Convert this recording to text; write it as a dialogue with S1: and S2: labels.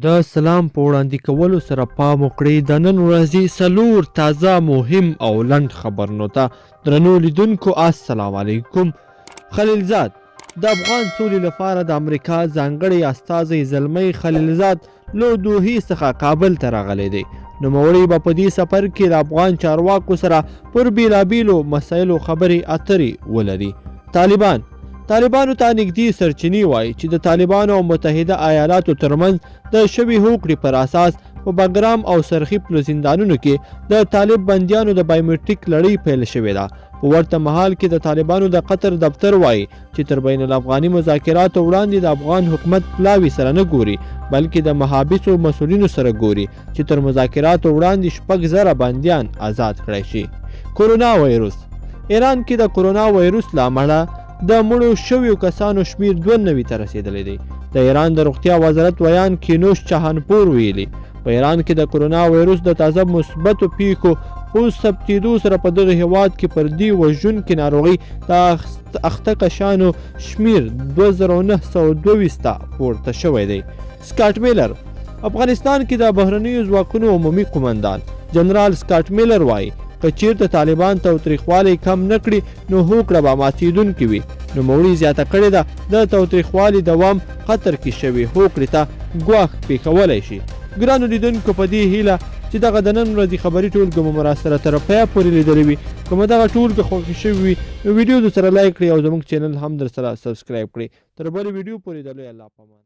S1: د سلام په وړاندې کولو سره پام وکړئ د نن ورځې څلور تازه مهم او لنډ خبرونو ته. درنو لیدونکو السلام علیکم. خلیلزاد د افغان سولې لپاره د امریکا ځانګړی استازی زلمی خلیلزاد له دوحې څخه کابل ته راغلی دی. نوموړی به په دې سفر کې د افغان چارواکو سره پر بیلابیلو مسایلو خبرې اترې ولري. طالبانو ته نږدې سرچینې وایي چې د طالبانو او متحده ایالاتو ترمنځ د شوې هوکړې پر اساس په بګرام او سرخی پلو زندانونو کې د طالب بندیانو د بایومټریک لړۍ پیل شوې ده. په ورته مهال کې د طالبانو د قطر دفتر وایي چې تر بین الافغاني مذاکراتو وړاندې د افغان حکومت پلاوي سره نه ګوري بلکې د محابسو مسؤلینو سره ګوري چې تر مذاکراتو وړاندې 6,000 بندیان آزاد کړای شي. کورونا وایرس ایران کې د کورونا وایرس له امله د مړو شویو کسانو شمیر 92 ته رسیدلی دی. د ایران د روغتیا وزارت ویان کینوش چهانپور ویلي په ایران کې د کورونا وایرس د تازه مثبتو پیښو په ثبتېدو سره په دغه هیواد کې پر دې وژونکې ناروغۍ د اخته کشانو شمیر 2922 ته پورته شوی دی. سکاټ میلر افغانستان کې د بهرنیو ځواکونو عمومي قومندان جنرال سکاټ میلر وایي که چیرته طالبان تاوتریخوالی کم نه کړي نو هوکړه به ماتېدونکې وي. نوموړي زیاته کړې ده د تاوتریخوالي دوام خطر کې شوې هوکړې ته ګواښ پېښولی شي. ګرانو لیدونکو په دې هیله چې دغه د نن ورځې خبري ټولګه مو راسره تر پایه پورې لیدلې وي. که مو دغه ټولګه خوښې شوې وي نو ویډیو درسره لایک کړئ او زموږ چینل هم درسره سبسکرایب کړئ. تر بلې ویډیو پورې د لوی الله په امان.